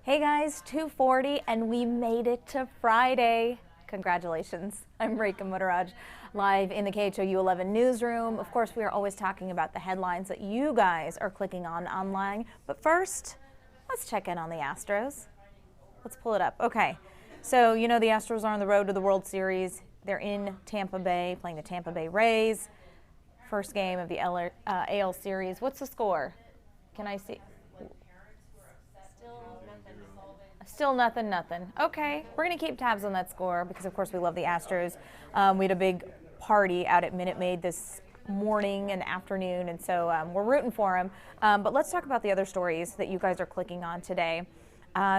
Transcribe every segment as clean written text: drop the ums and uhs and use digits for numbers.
Hey guys, 2:40 and we made it to Friday. Congratulations. I'm Rekha Muddaraj, live in the KHOU 11 newsroom. Of course, we are always talking about the headlines that you guys are clicking on online. But first, let's check in on the Astros. Let's pull it up. Okay, so you know the Astros are on the road to the World Series. They're in Tampa Bay, playing the Tampa Bay Rays. First game of the AL Series. What's the score? Can I see? Still nothing. Okay, we're going to keep tabs on that score because, of course, we love the Astros. We had a big party out at Minute Maid this morning and afternoon, and so we're rooting for them. But let's talk about the other stories that you guys are clicking on today.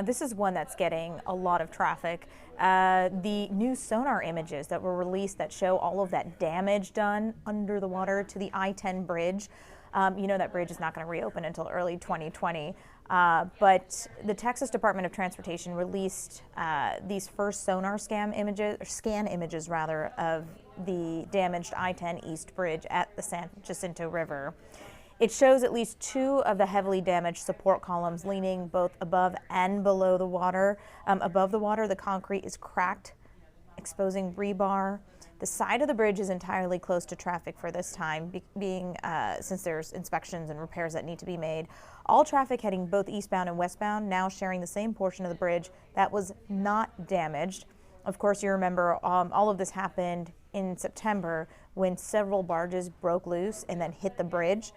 This is one that's getting a lot of traffic. The new sonar images that were released that show all of that damage done under the water to the I-10 bridge. You know that bridge is not going to reopen until early 2020. But the Texas Department of Transportation released these first sonar scan images of the damaged I-10 East Bridge at the San Jacinto River. It shows at least two of the heavily damaged support columns leaning both above and below the water. Above the water, the concrete is cracked, exposing rebar. The side of the bridge is entirely closed to traffic for this time, since there's inspections and repairs that need to be made. All traffic heading both eastbound and westbound now sharing the same portion of the bridge that was not damaged. Of course, you remember all of this happened in September when several barges broke loose and then hit the bridge.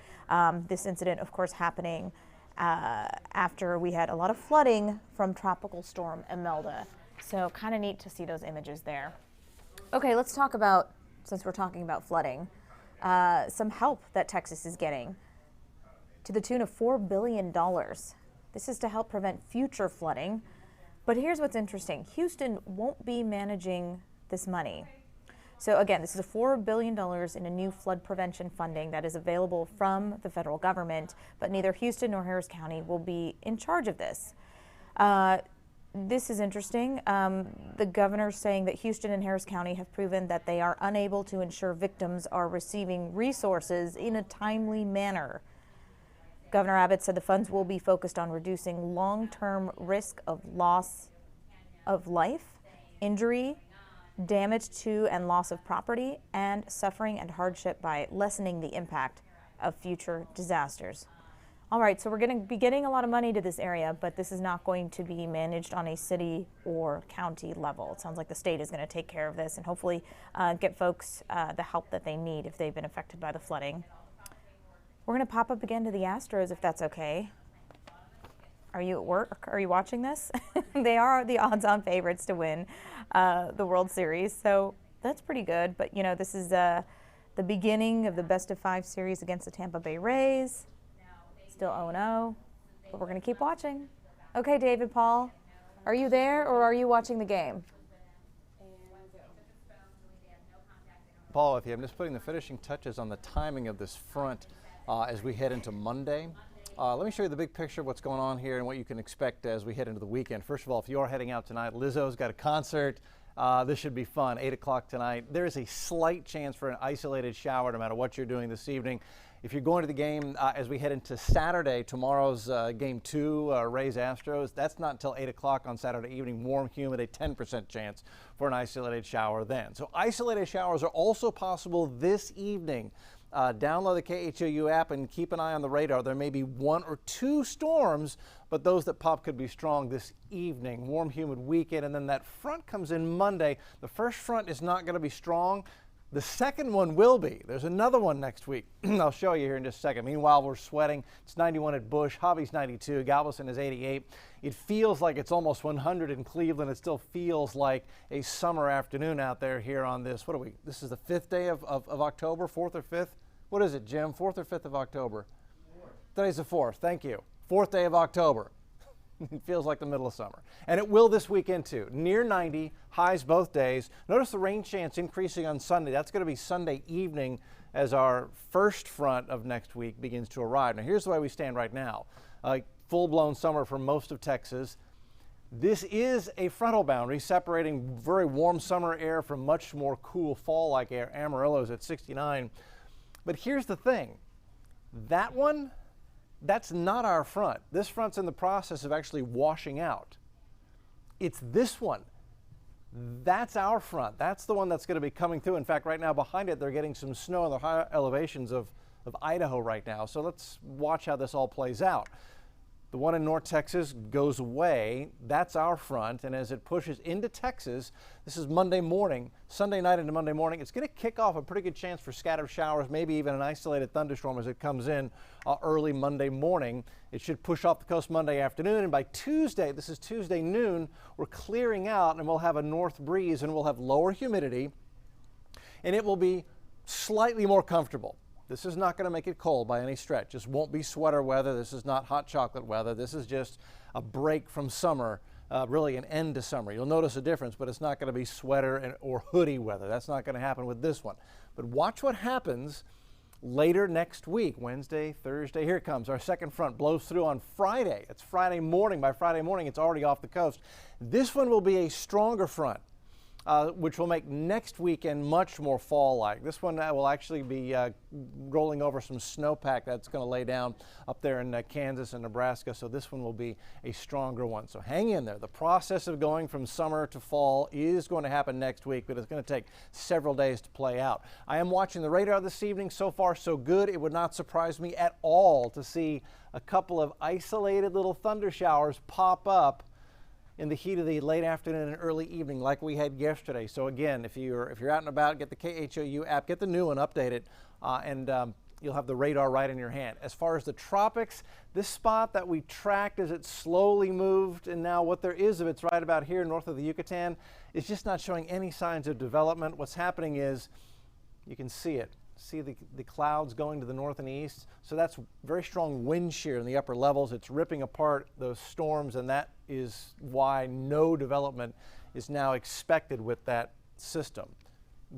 This incident, of course, happening after we had a lot of flooding from Tropical Storm Imelda. So kind of neat to see those images there. Okay, let's talk about, since we're talking about flooding, some help that Texas is getting to the tune of $4 billion. This is to help prevent future flooding. But here's what's interesting. Houston won't be managing this money. So again, this is $4 billion in a new flood prevention funding that is available from the federal government, but neither Houston nor Harris County will be in charge of this. This is interesting. The governor's saying that Houston and Harris County have proven that they are unable to ensure victims are receiving resources in a timely manner. Governor Abbott said the funds will be focused on reducing long-term risk of loss of life, injury, damage to and loss of property, and suffering and hardship by lessening the impact of future disasters. All right, so we're going to be getting a lot of money to this area, but this is not going to be managed on a city or county level. It sounds like the state is going to take care of this and hopefully get folks the help that they need if they've been affected by the flooding. We're going to pop up again to the Astros, if that's okay. Are you at work? Are you watching this? They are the odds-on favorites to win the World Series, so that's pretty good. But, you know, this is the beginning of the best-of-5 series against the Tampa Bay Rays. Still 0-0, but we're going to keep watching. Okay, David Paul, are you there or are you watching the game? Paul, if you I'm just putting the finishing touches on the timing of this front as we head into Monday. Let me show you the big picture of what's going on here and what you can expect as we head into the weekend. First of all, if you are heading out tonight, Lizzo's got a concert. This should be fun, 8 o'clock tonight. There is a slight chance for an isolated shower no matter what you're doing this evening. If you're going to the game as we head into Saturday, tomorrow's Game 2, Rays-Astros, that's not until 8 o'clock on Saturday evening, warm, humid, a 10% chance for an isolated shower then. So isolated showers are also possible this evening. Download the KHOU app and keep an eye on the radar. There may be 1 or 2 storms, but those that pop could be strong this evening. Warm, humid weekend, and then that front comes in Monday. The first front is not going to be strong. The second one will be. There's another one next week. I'll show you here in just a second. Meanwhile, we're sweating. It's 91 at Busch. Hobby's 92. Galveston is 88. It feels like it's almost 100 in Cleveland. It still feels like a summer afternoon out there here on this. What are we? This is the 5th day of October, 4th or 5th? What is it, Jim? 4th or 5th of October? 4th. Today's the 4th. Thank you. 4th day of October. It feels like the middle of summer. And it will this weekend too. Near 90, highs both days. Notice the rain chance increasing on Sunday. That's going to be Sunday evening as our first front of next week begins to arrive. Now here's the way we stand right now. Full-blown summer for most of Texas. This is a frontal boundary separating very warm summer air from much more cool fall-like air. Amarillo's at 69. But here's the thing. That one That's not our front. This front's in the process of actually washing out. It's this one. That's our front. That's the one that's going to be coming through. In fact, right now behind it, they're getting some snow in the higher elevations of Idaho right now. So let's watch how this all plays out. The one in North Texas goes away. That's our front. And as it pushes into Texas, this is Monday morning, Sunday night into Monday morning, it's going to kick off a pretty good chance for scattered showers, maybe even an isolated thunderstorm as it comes in early Monday morning. It should push off the coast Monday afternoon. And by Tuesday, this is Tuesday noon, we're clearing out and we'll have a north breeze and we'll have lower humidity and it will be slightly more comfortable. This is not going to make it cold by any stretch. This won't be sweater weather. This is not hot chocolate weather. This is just a break from summer, really an end to summer. You'll notice a difference, but it's not going to be sweater or hoodie weather. That's not going to happen with this one. But watch what happens later next week, Wednesday, Thursday. Here it comes. Our second front blows through on Friday. It's Friday morning. By Friday morning, it's already off the coast. This one will be a stronger front. Which will make next weekend much more fall-like. This one will actually be rolling over some snowpack that's going to lay down up there in Kansas and Nebraska, so this one will be a stronger one. So hang in there. The process of going from summer to fall is going to happen next week, but it's going to take several days to play out. I am watching the radar this evening. So far, so good. It would not surprise me at all to see a couple of isolated little thunder showers pop up in the heat of the late afternoon and early evening like we had yesterday. So again, if you're out and about, get the KHOU app, get the new one, update it, and you'll have the radar right in your hand. As far as the tropics, this spot that we tracked as it slowly moved, and now what there is of it's right about here north of the Yucatan, is just not showing any signs of development. What's happening is, you can see it. See the clouds going to the north and east. So that's very strong wind shear in the upper levels. It's ripping apart those storms, and that is why no development is now expected with that system.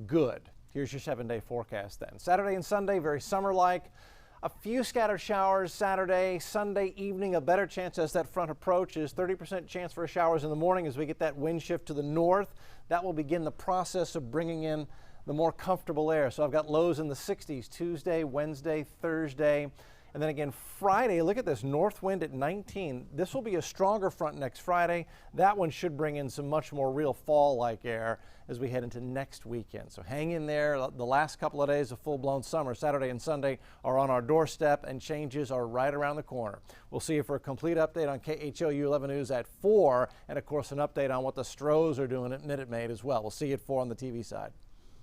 Good. Here's your 7-day forecast then. Saturday and Sunday, very summer-like. A few scattered showers Saturday, Sunday evening, a better chance as that front approaches. 30% chance for showers in the morning as we get that wind shift to the north. That will begin the process of bringing in the more comfortable air. So I've got lows in the 60s Tuesday, Wednesday, Thursday, and then again Friday. Look at this north wind at 19. This will be a stronger front next Friday. That one should bring in some much more real fall-like air as we head into next weekend. So hang in there. The last couple of days of full-blown summer, Saturday and Sunday, are on our doorstep, and changes are right around the corner. We'll see you for a complete update on KHOU 11 News at 4, and of course an update on what the Stros are doing at Minute Maid as well. We'll see you at 4 on the TV side.